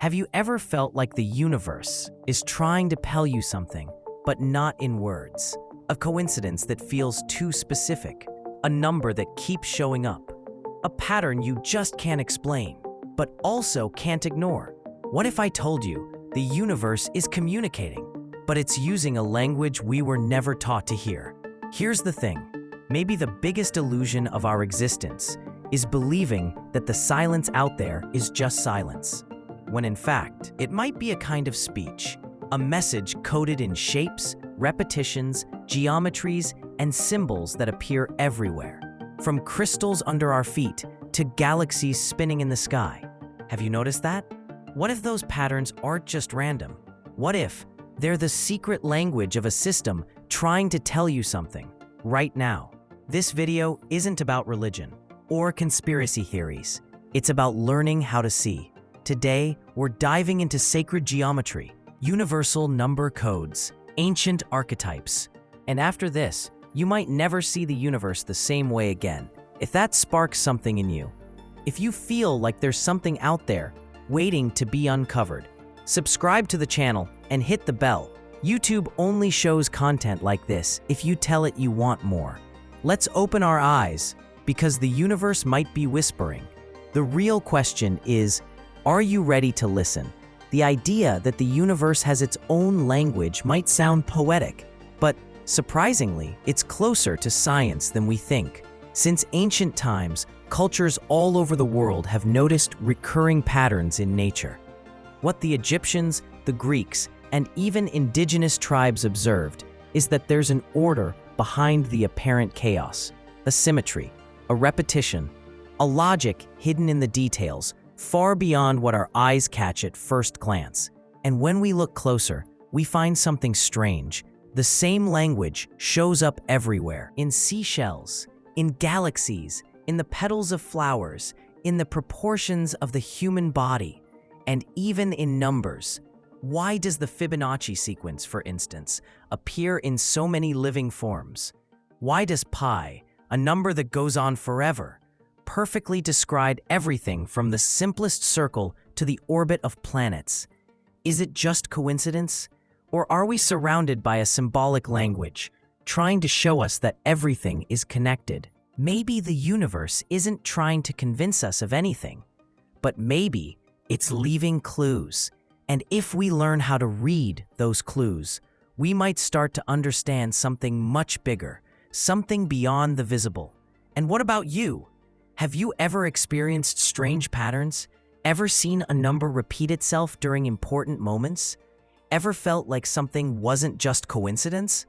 Have you ever felt like the universe is trying to tell you something, but not in words? A coincidence that feels too specific, a number that keeps showing up, a pattern you just can't explain, but also can't ignore. What if I told you the universe is communicating, but it's using a language we were never taught to hear? Here's the thing, maybe the biggest illusion of our existence is believing that the silence out there is just silence, when in fact, it might be a kind of speech, a message coded in shapes, repetitions, geometries, and symbols that appear everywhere, from crystals under our feet to galaxies spinning in the sky. Have you noticed that? What if those patterns aren't just random? What if they're the secret language of a system trying to tell you something right now? This video isn't about religion or conspiracy theories. It's about learning how to see. Today, we're diving into sacred geometry, universal number codes, ancient archetypes. And after this, you might never see the universe the same way again. If that sparks something in you, if you feel like there's something out there waiting to be uncovered, subscribe to the channel and hit the bell. YouTube only shows content like this if you tell it you want more. Let's open our eyes, because the universe might be whispering. The real question is, are you ready to listen? The idea that the universe has its own language might sound poetic, but surprisingly, it's closer to science than we think. Since ancient times, cultures all over the world have noticed recurring patterns in nature. What the Egyptians, the Greeks, and even indigenous tribes observed is that there's an order behind the apparent chaos, a symmetry, a repetition, a logic hidden in the details, far beyond what our eyes catch at first glance. And when we look closer, we find something strange. The same language shows up everywhere, in seashells, in galaxies, in the petals of flowers, in the proportions of the human body, and even in numbers. Why does the Fibonacci sequence, for instance, appear in so many living forms? Why does pi, a number that goes on forever, perfectly describe everything from the simplest circle to the orbit of planets? Is it just coincidence? Or are we surrounded by a symbolic language, trying to show us that everything is connected? Maybe the universe isn't trying to convince us of anything, but maybe it's leaving clues. And if we learn how to read those clues, we might start to understand something much bigger, something beyond the visible. And what about you? Have you ever experienced strange patterns? Ever seen a number repeat itself during important moments? Ever felt like something wasn't just coincidence?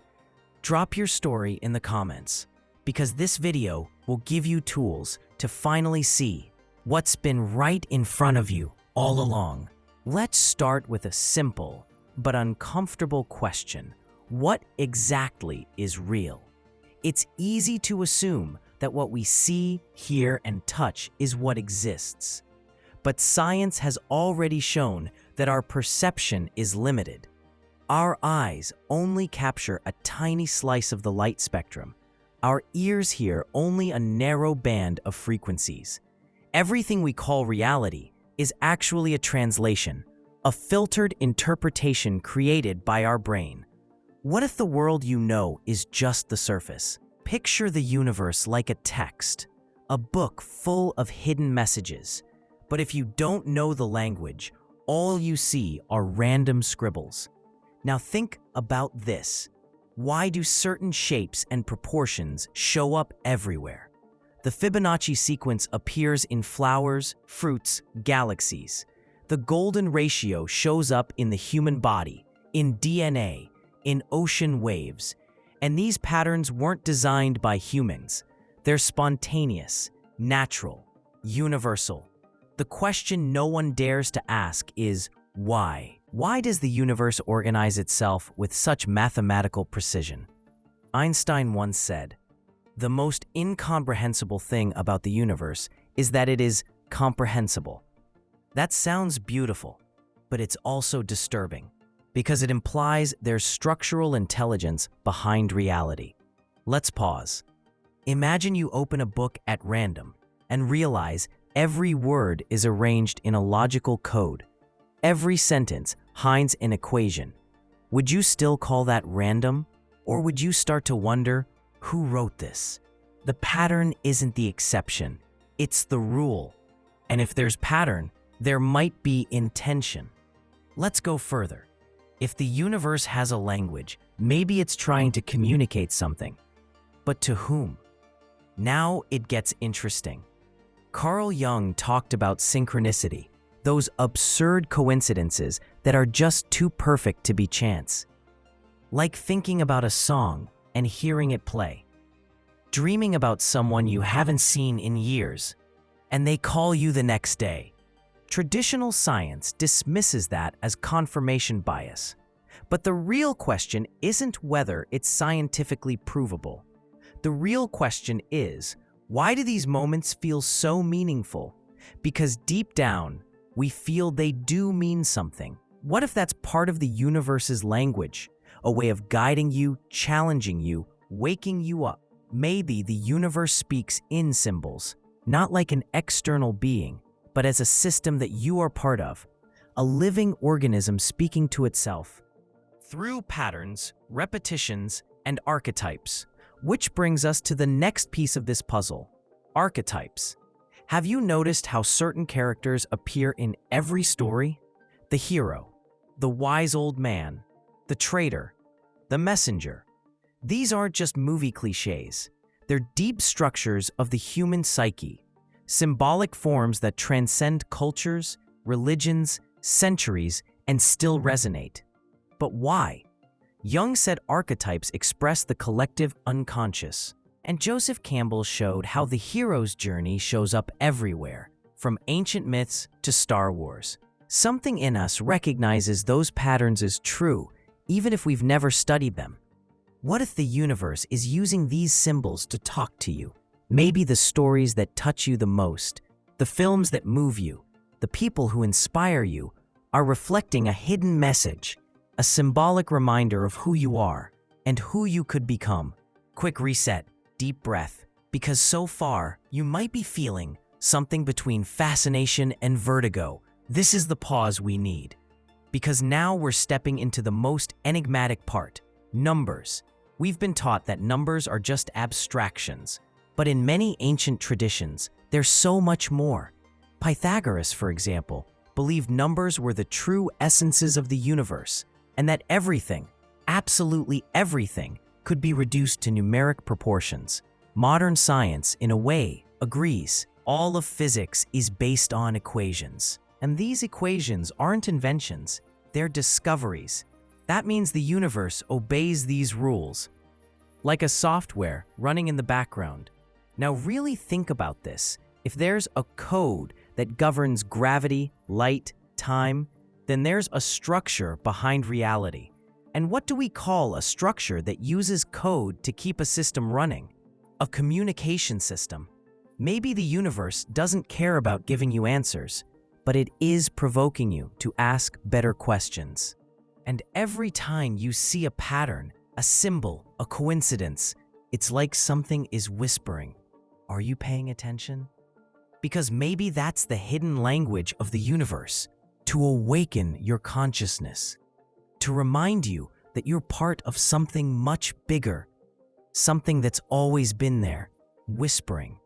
Drop your story in the comments, because this video will give you tools to finally see what's been right in front of you all along. Let's start with a simple but uncomfortable question. What exactly is real? It's easy to assume that what we see, hear, and touch is what exists. But science has already shown that our perception is limited. Our eyes only capture a tiny slice of the light spectrum. Our ears hear only a narrow band of frequencies. Everything we call reality is actually a translation, a filtered interpretation created by our brain. What if the world you know is just the surface? Picture the universe like a text, a book full of hidden messages. But if you don't know the language, all you see are random scribbles. Now think about this. Why do certain shapes and proportions show up everywhere? The Fibonacci sequence appears in flowers, fruits, galaxies. The golden ratio shows up in the human body, in DNA, in ocean waves. And these patterns weren't designed by humans. They're spontaneous, natural, universal. The question no one dares to ask is, why? Why does the universe organize itself with such mathematical precision? Einstein once said, "The most incomprehensible thing about the universe is that it is comprehensible." That sounds beautiful, but it's also disturbing, because it implies there's structural intelligence behind reality. Let's pause. Imagine you open a book at random and realize every word is arranged in a logical code. every sentence hides an equation. Would you still call that random? Or would you start to wonder, who wrote this? The pattern isn't the exception, it's the rule. And if there's pattern, there might be intention. Let's go further. If the universe has a language, maybe it's trying to communicate something. But to whom? Now it gets interesting. Carl Jung talked about synchronicity, those absurd coincidences that are just too perfect to be chance. Like thinking about a song and hearing it play. Dreaming about someone you haven't seen in years, and they call you the next day. Traditional science dismisses that as confirmation bias. But the real question isn't whether it's scientifically provable. The real question is, why do these moments feel so meaningful? Because deep down, we feel they do mean something. What if that's part of the universe's language? A way of guiding you, challenging you, waking you up. Maybe the universe speaks in symbols, not like an external being, but as a system that you are part of, a living organism speaking to itself. Through patterns, repetitions, and archetypes. Which brings us to the next piece of this puzzle, archetypes. Have you noticed how certain characters appear in every story? The hero, the wise old man, the traitor, the messenger. These aren't just movie cliches. They're deep structures of the human psyche, symbolic forms that transcend cultures, religions, centuries, and still resonate. But why? Jung said archetypes express the collective unconscious, and Joseph Campbell showed how the hero's journey shows up everywhere, from ancient myths to Star Wars. Something in us recognizes those patterns as true, even if we've never studied them. What if the universe is using these symbols to talk to you? Maybe the stories that touch you the most, the films that move you, the people who inspire you, are reflecting a hidden message, a symbolic reminder of who you are and who you could become. Quick reset, deep breath, because so far you might be feeling something between fascination and vertigo. This is the pause we need. Because now we're stepping into the most enigmatic part, numbers. We've been taught that numbers are just abstractions, but in many ancient traditions, there's so much more. Pythagoras, for example, believed numbers were the true essences of the universe, and that everything, absolutely everything, could be reduced to numeric proportions. Modern science, in a way, agrees. All of physics is based on equations. And these equations aren't inventions, they're discoveries. That means the universe obeys these rules, like a software running in the background. Now really think about this. If there's a code that governs gravity, light, time, then there's a structure behind reality. And what do we call a structure that uses code to keep a system running? A communication system. Maybe the universe doesn't care about giving you answers, but it is provoking you to ask better questions. And every time you see a pattern, a symbol, a coincidence, it's like something is whispering. Are you paying attention? Because maybe that's the hidden language of the universe, to awaken your consciousness, to remind you that you're part of something much bigger, something that's always been there, whispering,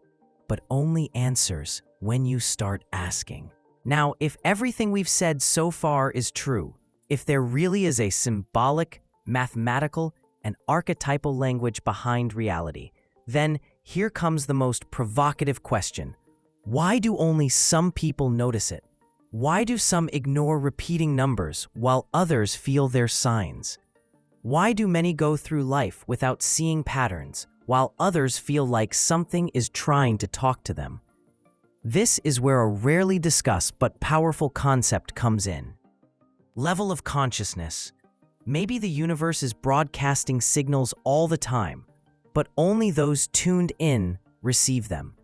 but only answers when you start asking. Now, if everything we've said so far is true, if there really is a symbolic, mathematical, and archetypal language behind reality, then here comes the most provocative question. Why do only some people notice it? Why do some ignore repeating numbers while others feel their signs? Why do many go through life without seeing patterns while others feel like something is trying to talk to them? This is where a rarely discussed but powerful concept comes in. Level of consciousness. Maybe the universe is broadcasting signals all the time, but only those tuned in receive them.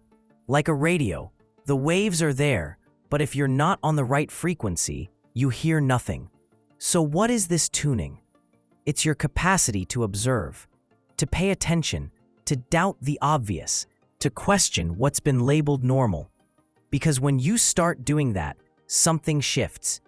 Like a radio, the waves are there, but if you're not on the right frequency, you hear nothing. So what is this tuning? It's your capacity to observe, to pay attention, to doubt the obvious, to question what's been labeled normal. Because when you start doing that, something shifts.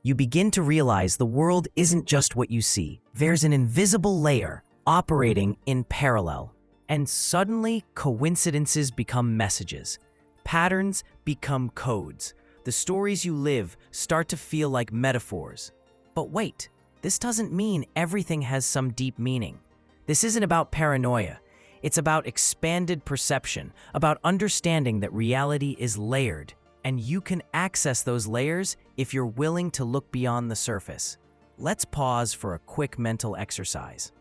you begin to realize the world isn't just what you see. There's an invisible layer operating in parallel. And suddenly, coincidences become messages. Patterns become codes. The stories you live start to feel like metaphors. But wait, this doesn't mean everything has some deep meaning. This isn't about paranoia. It's about expanded perception, about understanding that reality is layered, and you can access those layers if you're willing to look beyond the surface. Let's pause for a quick mental exercise.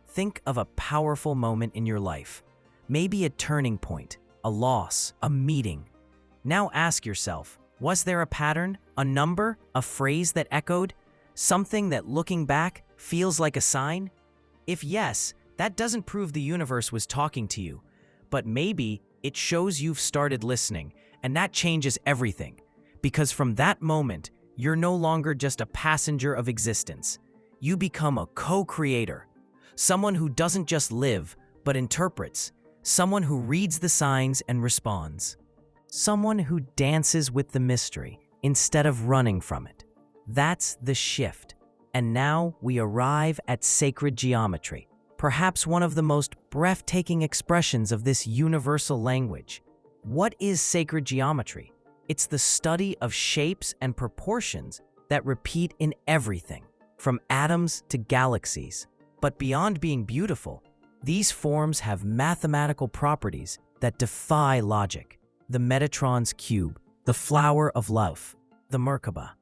Think of a powerful moment in your life, maybe a turning point, a loss, a meeting. Now ask yourself, was there a pattern, a number, a phrase that echoed, something that looking back feels like a sign? If yes, that doesn't prove the universe was talking to you, but maybe it shows you've started listening, and that changes everything. Because from that moment, you're no longer just a passenger of existence. You become a co-creator, someone who doesn't just live, but interprets, someone who reads the signs and responds, someone who dances with the mystery instead of running from it. That's the shift. And now we arrive at sacred geometry, perhaps one of the most breathtaking expressions of this universal language. What is sacred geometry? It's the study of shapes and proportions that repeat in everything, from atoms to galaxies. But beyond being beautiful, these forms have mathematical properties that defy logic. The Metatron's cube, the flower of love, the Merkaba.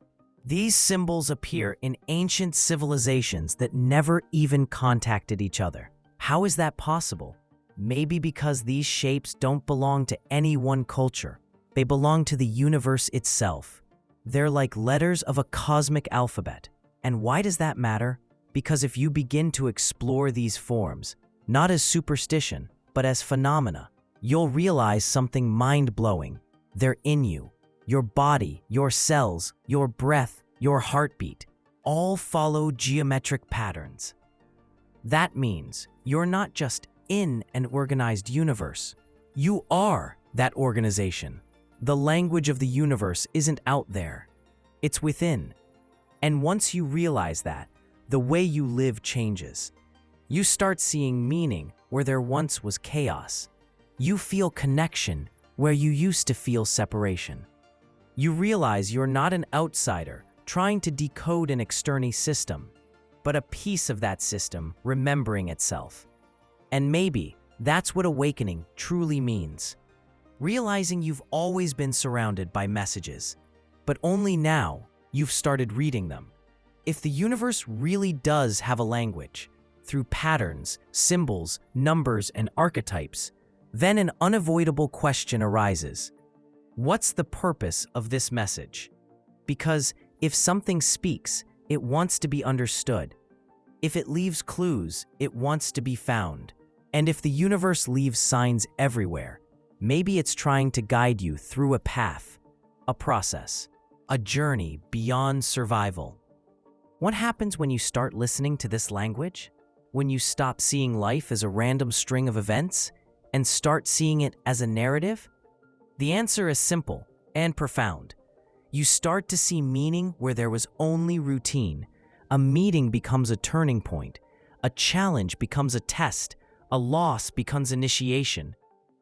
These symbols appear in ancient civilizations that never even contacted each other. How is that possible? Maybe because these shapes don't belong to any one culture. They belong to the universe itself. They're like letters of a cosmic alphabet. And why does that matter? Because if you begin to explore these forms, not as superstition, but as phenomena, you'll realize something mind-blowing. They're in you. Your body, your cells, your breath, your heartbeat, all follow geometric patterns. That means you're not just in an organized universe. You are that organization. The language of the universe isn't out there. It's within. And once you realize that, the way you live changes. You start seeing meaning where there once was chaos. You feel connection where you used to feel separation. You realize you're not an outsider trying to decode an external system, but a piece of that system remembering itself. And maybe that's what awakening truly means. Realizing you've always been surrounded by messages, but only now you've started reading them. If the universe really does have a language, through patterns, symbols, numbers, and archetypes, then an unavoidable question arises. What's the purpose of this message? Because if something speaks, it wants to be understood. If it leaves clues, it wants to be found. And if the universe leaves signs everywhere, maybe it's trying to guide you through a path, a process, a journey beyond survival. What happens when you start listening to this language? When you stop seeing life as a random string of events and start seeing it as a narrative? The answer is simple and profound. You start to see meaning where there was only routine. A meeting becomes a turning point. A challenge becomes a test. A loss becomes initiation.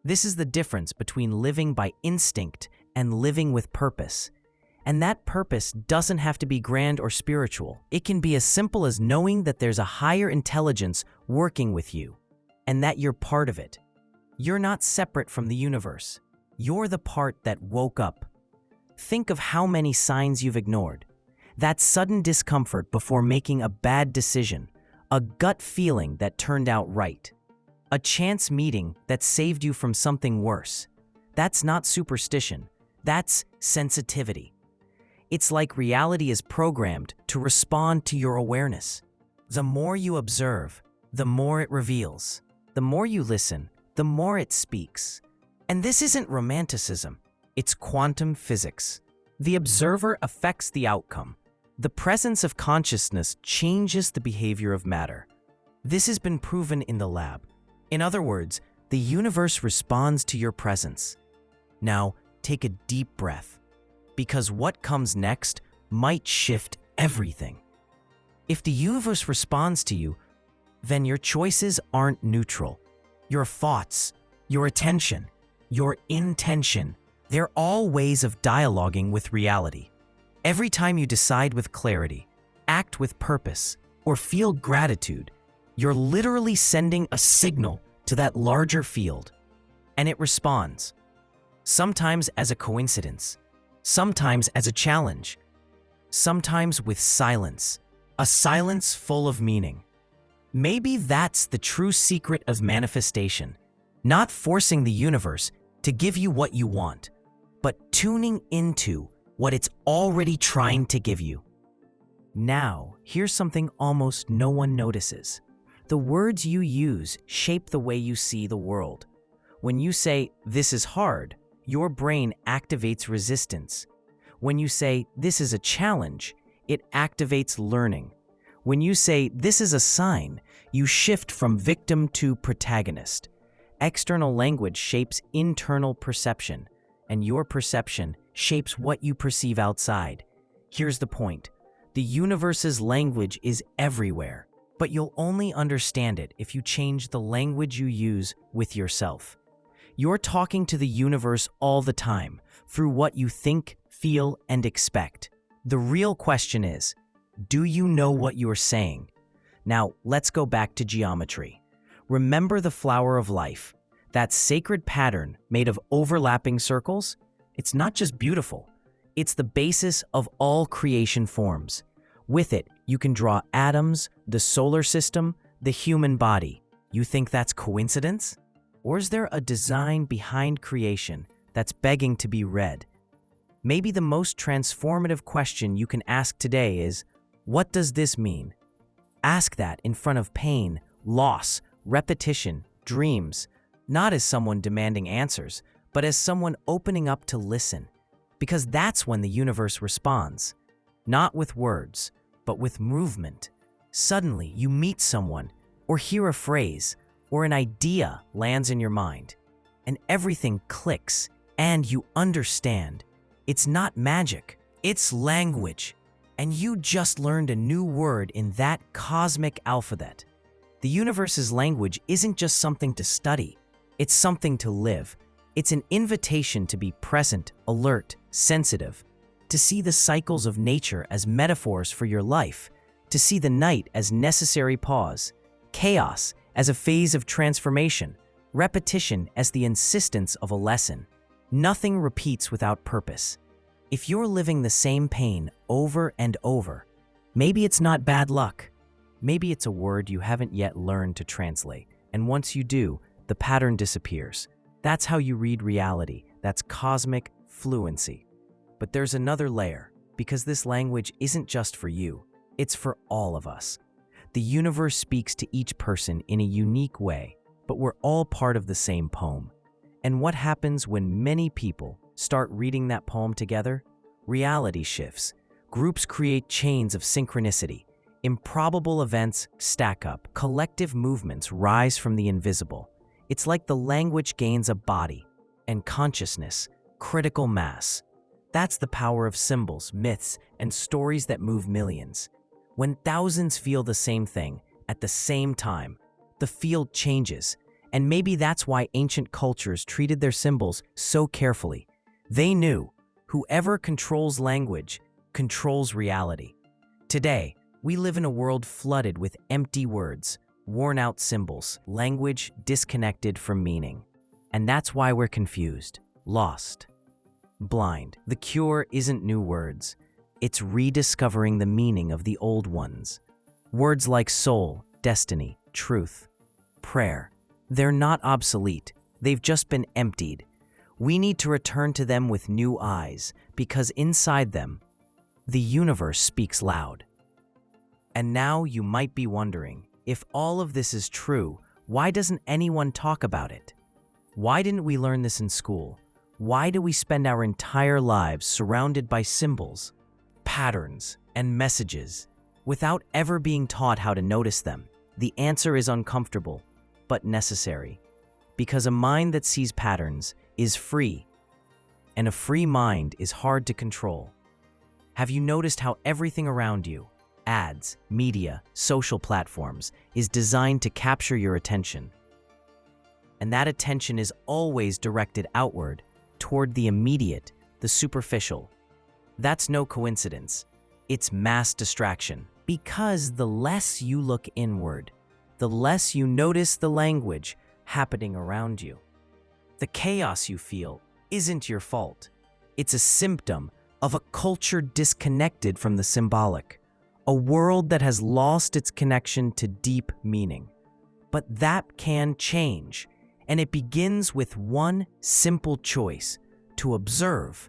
This is the difference between living by instinct and living with purpose. And that purpose doesn't have to be grand or spiritual. It can be as simple as knowing that there's a higher intelligence working with you, and that you're part of it. You're not separate from the universe. You're the part that woke up. Think of how many signs you've ignored. That sudden discomfort before making a bad decision, a gut feeling that turned out right, a chance meeting that saved you from something worse. That's not superstition. That's sensitivity. It's like reality is programmed to respond to your awareness. The more you observe, the more it reveals. The more you listen, the more it speaks. And this isn't romanticism, it's quantum physics. The observer affects the outcome. The presence of consciousness changes the behavior of matter. This has been proven in the lab. In other words, the universe responds to your presence. Now, take a deep breath, because what comes next might shift everything. If the universe responds to you, then your choices aren't neutral. Your thoughts, your attention, your intention, they're all ways of dialoguing with reality. Every time you decide with clarity, act with purpose, or feel gratitude, you're literally sending a signal to that larger field, and it responds. Sometimes as a coincidence, sometimes as a challenge, sometimes with silence, a silence full of meaning. Maybe that's the true secret of manifestation, not forcing the universe to give you what you want, but tuning into what it's already trying to give you. Now, here's something almost no one notices. The words you use shape the way you see the world. When you say, "This is hard," your brain activates resistance. When you say, "This is a challenge," it activates learning. When you say, "This is a sign," you shift from victim to protagonist. External language shapes internal perception, and your perception shapes what you perceive outside. Here's the point. The universe's language is everywhere, but you'll only understand it if you change the language you use with yourself. You're talking to the universe all the time, through what you think, feel, and expect. The real question is, do you know what you're saying? Now, let's go back to geometry. Remember the flower of life, that sacred pattern made of overlapping circles? It's not just beautiful, it's the basis of all creation forms. With it, you can draw atoms, the solar system, the human body. You think that's coincidence? Or is there a design behind creation that's begging to be read? Maybe the most transformative question you can ask today is, what does this mean? Ask that in front of pain, loss, repetition, dreams, not as someone demanding answers, but as someone opening up to listen. Because that's when the universe responds. Not with words, but with movement. Suddenly, you meet someone, or hear a phrase, or an idea lands in your mind, and everything clicks, and you understand. It's not magic, it's language, and you just learned a new word in that cosmic alphabet. The universe's language isn't just something to study, it's something to live. It's an invitation to be present, alert, sensitive, to see the cycles of nature as metaphors for your life, to see the night as necessary pause, chaos as a phase of transformation, repetition as the insistence of a lesson. Nothing repeats without purpose. If you're living the same pain over and over, maybe it's not bad luck. Maybe it's a word you haven't yet learned to translate, and once you do, the pattern disappears. That's how you read reality. That's cosmic fluency. But there's another layer, because this language isn't just for you, it's for all of us. The universe speaks to each person in a unique way, but we're all part of the same poem. And what happens when many people start reading that poem together? Reality shifts. Groups create chains of synchronicity. Improbable events stack up. Collective movements rise from the invisible. It's like the language gains a body and consciousness, critical mass. That's the power of symbols, myths, and stories that move millions. When thousands feel the same thing at the same time, the field changes. And maybe that's why ancient cultures treated their symbols so carefully. They knew whoever controls language controls reality. Today, we live in a world flooded with empty words, worn-out symbols, language disconnected from meaning. And that's why we're confused, lost, blind. The cure isn't new words. It's rediscovering the meaning of the old ones. Words like soul, destiny, truth, prayer. They're not obsolete. They've just been emptied. We need to return to them with new eyes, because inside them, the universe speaks loud. And now you might be wondering, if all of this is true, why doesn't anyone talk about it? Why didn't we learn this in school? Why do we spend our entire lives surrounded by symbols, patterns, and messages, without ever being taught how to notice them? The answer is uncomfortable, but necessary. Because a mind that sees patterns is free, and a free mind is hard to control. Have you noticed how everything around you, ads, media, social platforms, is designed to capture your attention? And that attention is always directed outward, toward the immediate, the superficial. That's no coincidence. It's mass distraction. Because the less you look inward, the less you notice the language happening around you. The chaos you feel isn't your fault. It's a symptom of a culture disconnected from the symbolic, a world that has lost its connection to deep meaning. But that can change, and it begins with one simple choice: to observe.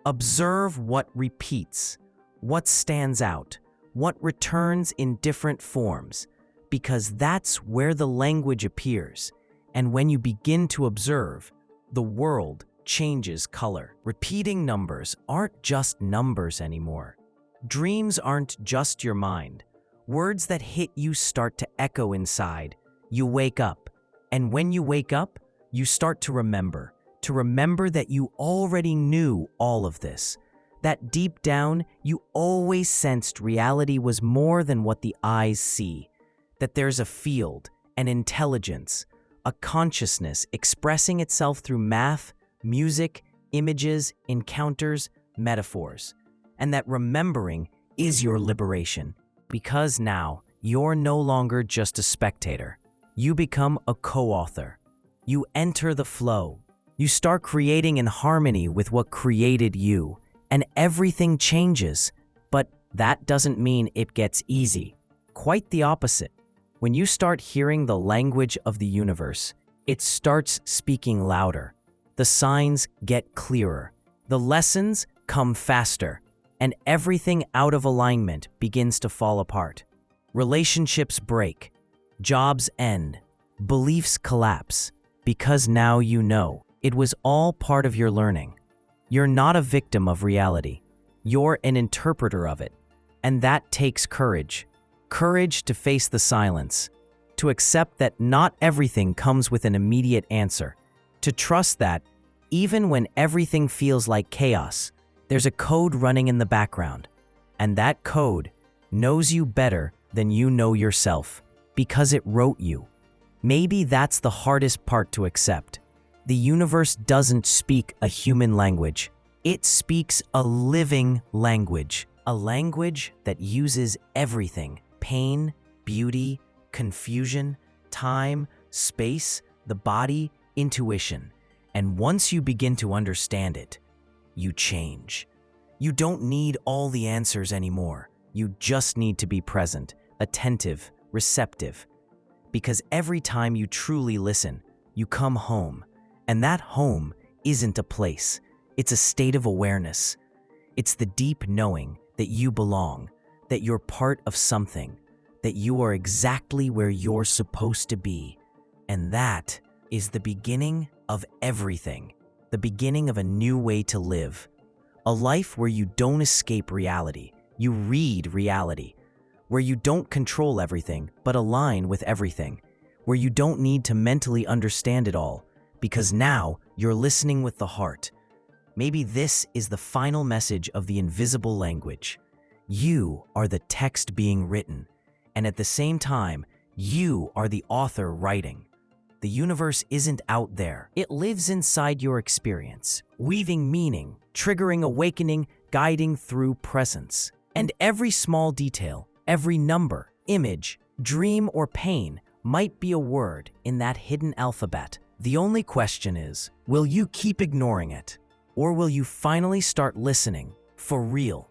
Observe what repeats, what stands out, what returns in different forms, because that's where the language appears. And when you begin to observe, the world changes color. Repeating numbers aren't just numbers anymore. Dreams aren't just your mind. Words that hit you start to echo inside. You wake up, and when you wake up, you start to remember that you already knew all of this, that deep down you always sensed reality was more than what the eyes see, that there's a field, an intelligence, a consciousness expressing itself through math, music, images, encounters, metaphors, and that remembering is your liberation, because now you're no longer just a spectator. You become a co-author. You enter the flow. You start creating in harmony with what created you, and everything changes. But that doesn't mean it gets easy. Quite the opposite. When you start hearing the language of the universe, it starts speaking louder. The signs get clearer. The lessons come faster, and everything out of alignment begins to fall apart. Relationships break. Jobs end. Beliefs collapse. Because now you know. It was all part of your learning. You're not a victim of reality. You're an interpreter of it. And that takes courage. Courage to face the silence. To accept that not everything comes with an immediate answer. To trust that, even when everything feels like chaos, there's a code running in the background. And that code knows you better than you know yourself, because it wrote you. Maybe that's the hardest part to accept. The universe doesn't speak a human language. It speaks a living language. A language that uses everything: pain, beauty, confusion, time, space, the body, intuition. And once you begin to understand it, you change. You don't need all the answers anymore. You just need to be present, attentive, receptive. Because every time you truly listen, you come home. And that home isn't a place. It's a state of awareness. It's the deep knowing that you belong, that you're part of something, that you are exactly where you're supposed to be. And that is the beginning of everything, the beginning of a new way to live. A life where you don't escape reality, you read reality, where you don't control everything but align with everything, where you don't need to mentally understand it all, because now you're listening with the heart. Maybe this is the final message of the invisible language. You are the text being written, and at the same time, you are the author writing. The universe isn't out there. It lives inside your experience, weaving meaning, triggering awakening, guiding through presence. And every small detail, every number, image, dream, or pain might be a word in that hidden alphabet. The only question is, will you keep ignoring it? Or will you finally start listening for real?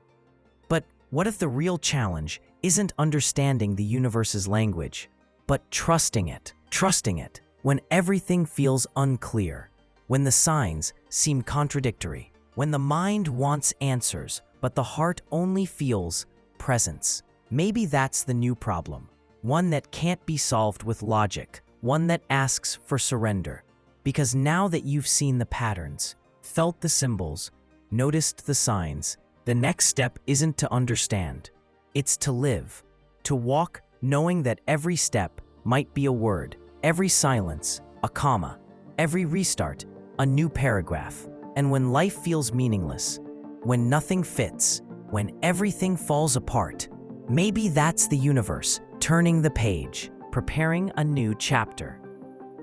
But what if the real challenge isn't understanding the universe's language, but trusting it? Trusting it when everything feels unclear, when the signs seem contradictory, when the mind wants answers, but the heart only feels presence. Maybe that's the new problem, one that can't be solved with logic, one that asks for surrender. Because now that you've seen the patterns, felt the symbols, noticed the signs, the next step isn't to understand. It's to live, to walk knowing that every step might be a word, every silence, a comma, every restart, a new paragraph. And when life feels meaningless, when nothing fits, when everything falls apart, maybe that's the universe turning the page, preparing a new chapter,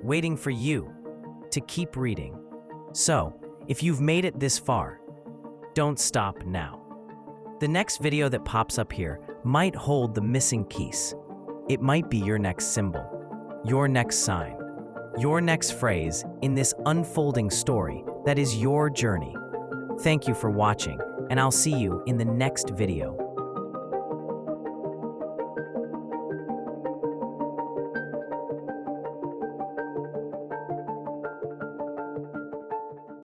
waiting for you to keep reading. So, if you've made it this far, don't stop now. The next video that pops up here might hold the missing piece. It might be your next symbol, your next sign, your next phrase in this unfolding story that is your journey. Thank you for watching, and I'll see you in the next video.